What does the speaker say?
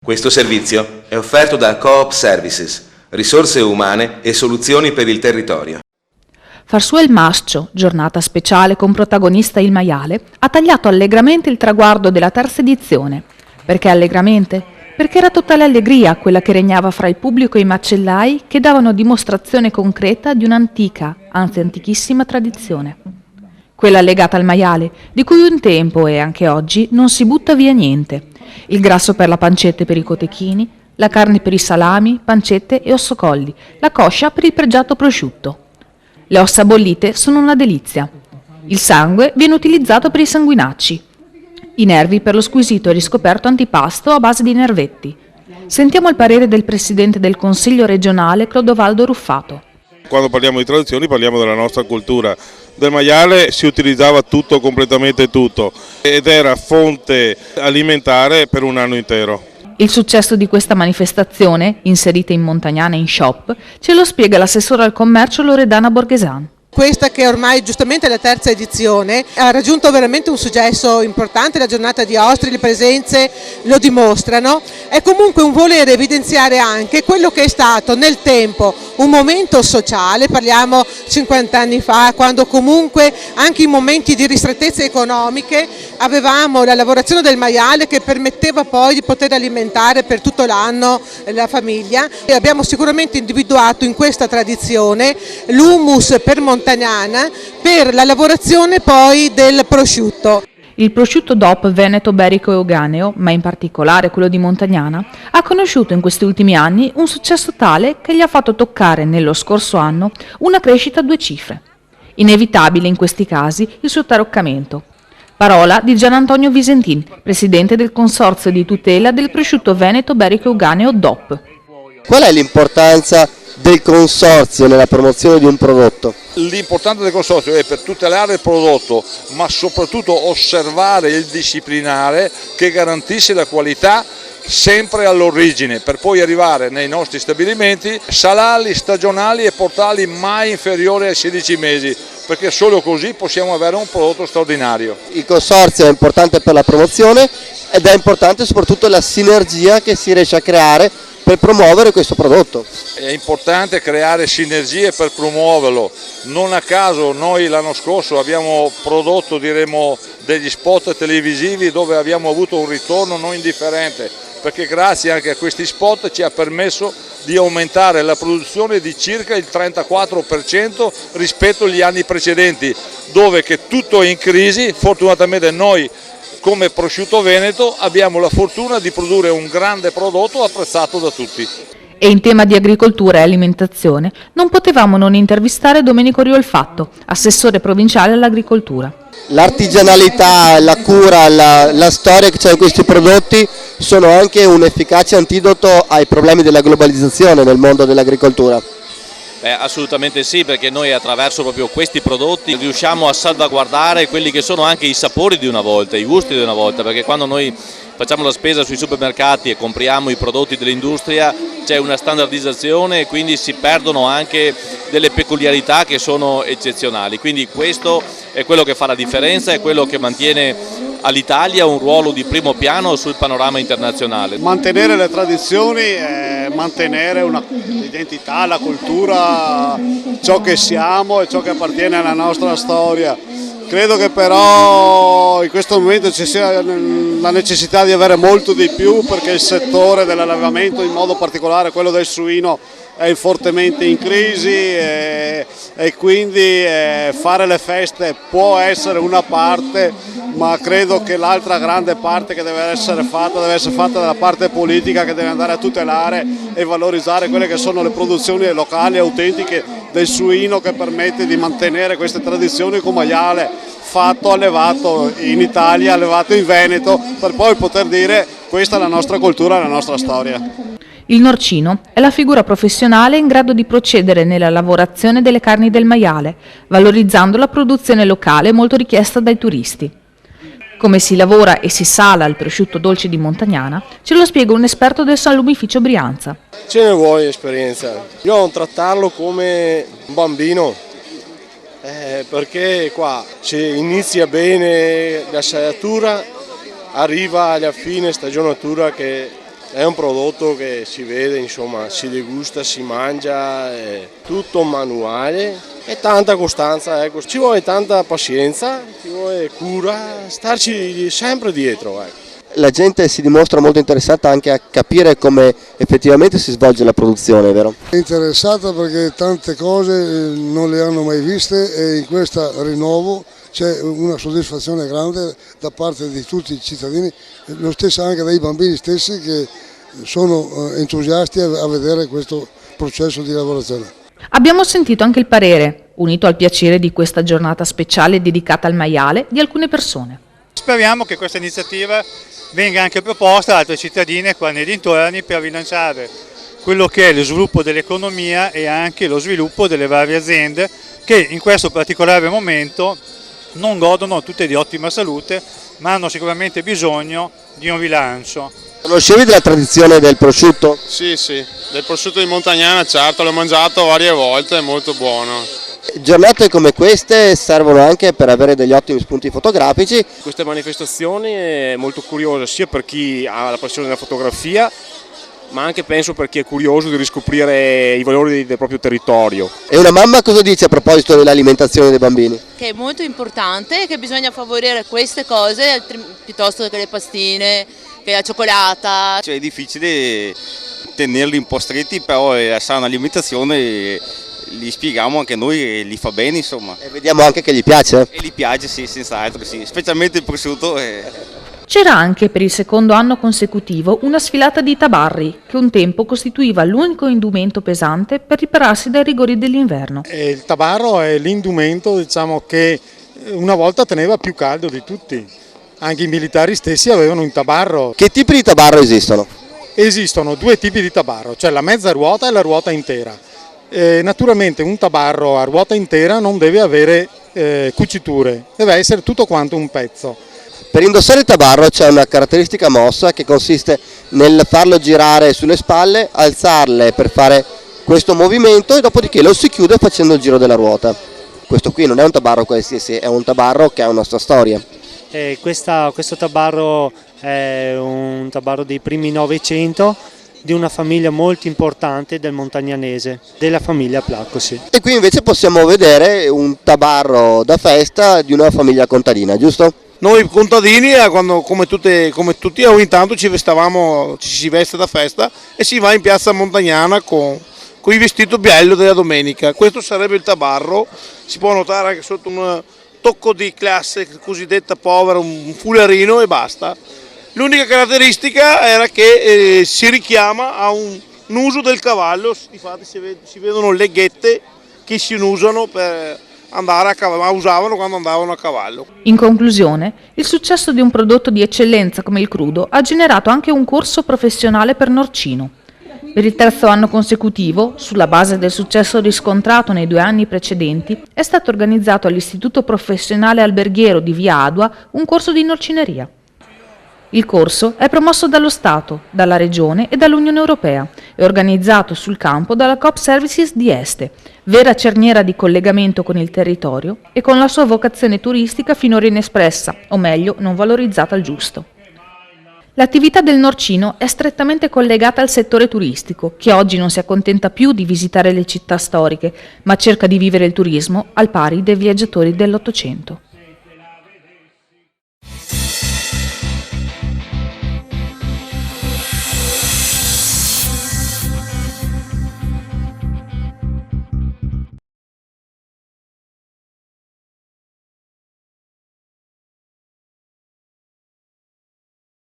Questo servizio è offerto da Coop Services, risorse umane e soluzioni per il territorio. Far su il Mascio, giornata speciale con protagonista il maiale, ha tagliato allegramente il traguardo della terza edizione. Perché allegramente? Perché era totale allegria quella che regnava fra il pubblico e i macellai che davano dimostrazione concreta di un'antica, anzi antichissima tradizione. Quella legata al maiale, di cui un tempo e anche oggi non si butta via niente. Il grasso per la pancetta e per i cotechini, la carne per i salami, pancette e ossocolli, la coscia per il pregiato prosciutto. Le ossa bollite sono una delizia. Il sangue viene utilizzato per i sanguinacci. I nervi per lo squisito e riscoperto antipasto a base di nervetti. Sentiamo il parere del presidente del Consiglio regionale Clodovaldo Ruffato. Quando parliamo di tradizioni parliamo della nostra cultura. Del maiale si utilizzava tutto, completamente tutto, ed era fonte alimentare per un anno intero. Il successo di questa manifestazione, inserita in Montagnana in shop, ce lo spiega l'assessore al commercio Loredana Borghesan. Questa che ormai giustamente è la terza edizione ha raggiunto veramente un successo importante, la giornata di Ostri, le presenze lo dimostrano, è comunque un volere evidenziare anche quello che è stato nel tempo un momento sociale, parliamo 50 anni fa, quando comunque anche in momenti di ristrettezze economiche avevamo la lavorazione del maiale che permetteva poi di poter alimentare per tutto l'anno la famiglia, e abbiamo sicuramente individuato in questa tradizione l'humus per Montagnana per la lavorazione poi del prosciutto. Il prosciutto DOP Veneto, Berico e Oganeo, ma in particolare quello di Montagnana, ha conosciuto in questi ultimi anni un successo tale che gli ha fatto toccare nello scorso anno una crescita a 2 cifre. Inevitabile in questi casi il suo taroccamento. Parola di Gian Antonio Visentin, presidente del Consorzio di tutela del prosciutto Veneto, Berico e Oganeo DOP. Qual è l'importanza del consorzio nella promozione di un prodotto? L'importante del consorzio è per tutelare il prodotto, ma soprattutto osservare il disciplinare che garantisce la qualità sempre all'origine, per poi arrivare nei nostri stabilimenti salali, stagionali e portarli mai inferiori ai 16 mesi, perché solo così possiamo avere un prodotto straordinario. Il consorzio è importante per la promozione ed è importante soprattutto la sinergia che si riesce a creare per promuovere questo prodotto. È importante creare sinergie per promuoverlo, non a caso noi l'anno scorso abbiamo prodotto degli spot televisivi dove abbiamo avuto un ritorno non indifferente, perché grazie anche a questi spot ci ha permesso di aumentare la produzione di circa il 34% rispetto agli anni precedenti, dove che tutto è in crisi. Fortunatamente noi come Prosciutto Veneto abbiamo la fortuna di produrre un grande prodotto apprezzato da tutti. E in tema di agricoltura e alimentazione non potevamo non intervistare Domenico Riolfatto, assessore provinciale all'agricoltura. L'artigianalità, la cura, la storia che c'è in questi prodotti sono anche un efficace antidoto ai problemi della globalizzazione nel mondo dell'agricoltura. Assolutamente sì, perché noi attraverso proprio questi prodotti riusciamo a salvaguardare quelli che sono anche i sapori di una volta, i gusti di una volta, perché quando noi facciamo la spesa sui supermercati e compriamo i prodotti dell'industria c'è una standardizzazione e quindi si perdono anche delle peculiarità che sono eccezionali, quindi questo è quello che fa la differenza, è quello che mantiene all'Italia un ruolo di primo piano sul panorama internazionale. Mantenere le tradizioni, mantenere l'identità, la cultura, ciò che siamo e ciò che appartiene alla nostra storia. Credo che però in questo momento ci sia la necessità di avere molto di più, perché il settore dell'allevamento, in modo particolare quello del suino, è fortemente in crisi e quindi fare le feste può essere una parte, ma credo che l'altra grande parte che deve essere fatta dalla parte politica, che deve andare a tutelare e valorizzare quelle che sono le produzioni locali e autentiche del suino, che permette di mantenere queste tradizioni con maiale fatto, allevato in Italia, allevato in Veneto, per poi poter dire questa è la nostra cultura e la nostra storia. Il norcino è la figura professionale in grado di procedere nella lavorazione delle carni del maiale, valorizzando la produzione locale molto richiesta dai turisti. Come si lavora e si sala il prosciutto dolce di Montagnana ce lo spiega un esperto del salumificio Brianza. Ce ne vuole esperienza, io non trattarlo come un bambino, perché qua se inizia bene l'assaiatura, arriva alla fine stagionatura che È un prodotto che si vede, insomma, si degusta, si mangia, è tutto manuale e tanta costanza, ecco. Ci vuole tanta pazienza, ci vuole cura, starci sempre dietro, ecco. La gente si dimostra molto interessata anche a capire come effettivamente si svolge la produzione, vero? È interessata perché tante cose non le hanno mai viste e in questa rinnovo c'è una soddisfazione grande da parte di tutti i cittadini, lo stesso anche dai bambini stessi che sono entusiasti a vedere questo processo di lavorazione. Abbiamo sentito anche il parere, unito al piacere di questa giornata speciale dedicata al maiale, di alcune persone. Speriamo che questa iniziativa venga anche proposta a altre cittadine qua nei dintorni per rilanciare quello che è lo sviluppo dell'economia e anche lo sviluppo delle varie aziende che in questo particolare momento non godono tutte di ottima salute, ma hanno sicuramente bisogno di un rilancio. Conoscevi della tradizione del prosciutto? Sì, del prosciutto di Montagnana, certo, l'ho mangiato varie volte, è molto buono. Giornate come queste servono anche per avere degli ottimi spunti fotografici. Queste manifestazioni è molto curiosa sia per chi ha la passione della fotografia, ma anche penso per chi è curioso di riscoprire i valori del proprio territorio. E una mamma cosa dice a proposito dell'alimentazione dei bambini? Che è molto importante e che bisogna favorire queste cose piuttosto che le pastine, che la cioccolata. Cioè, è difficile tenerli un po' stretti, però la sana alimentazione li spieghiamo anche noi e li fa bene, insomma. E vediamo anche che gli piace? E gli piace, sì, senz'altro, sì, specialmente il prosciutto. C'era anche per il secondo anno consecutivo una sfilata di tabarri, che un tempo costituiva l'unico indumento pesante per ripararsi dai rigori dell'inverno. Il tabarro è l'indumento, diciamo, che una volta teneva più caldo di tutti. Anche i militari stessi avevano un tabarro. Che tipi di tabarro esistono? Esistono due tipi di tabarro, cioè la mezza ruota e la ruota intera. Naturalmente un tabarro a ruota intera non deve avere cuciture, deve essere tutto quanto un pezzo. Per indossare il tabarro c'è una caratteristica mossa che consiste nel farlo girare sulle spalle, alzarle per fare questo movimento e dopodiché lo si chiude facendo il giro della ruota. Questo qui non è un tabarro qualsiasi, è un tabarro che ha una sua storia. Questo tabarro è un tabarro dei primi Novecento di una famiglia molto importante del montagnanese, della famiglia Placco, sì. E qui invece possiamo vedere un tabarro da festa di una famiglia contadina, giusto? Noi contadini, come tutti, ogni tanto ci si veste da festa e si va in piazza Montagnana con il vestito biello della domenica. Questo sarebbe il tabarro, si può notare anche sotto un tocco di classe cosiddetta povera, un fularino e basta. L'unica caratteristica era che si richiama a un uso del cavallo, infatti si vedono le ghette che si usano per andare a cavallo, ma usavano quando andavano a cavallo. In conclusione, il successo di un prodotto di eccellenza come il crudo ha generato anche un corso professionale per Norcino. Per il terzo anno consecutivo, sulla base del successo riscontrato nei 2 anni precedenti, è stato organizzato all'Istituto Professionale Alberghiero di Via Adua un corso di norcineria. Il corso è promosso dallo Stato, dalla Regione e dall'Unione Europea e organizzato sul campo dalla Coop Services di Este, vera cerniera di collegamento con il territorio e con la sua vocazione turistica finora inespressa, o meglio, non valorizzata al giusto. L'attività del Norcino è strettamente collegata al settore turistico, che oggi non si accontenta più di visitare le città storiche, ma cerca di vivere il turismo al pari dei viaggiatori dell'Ottocento.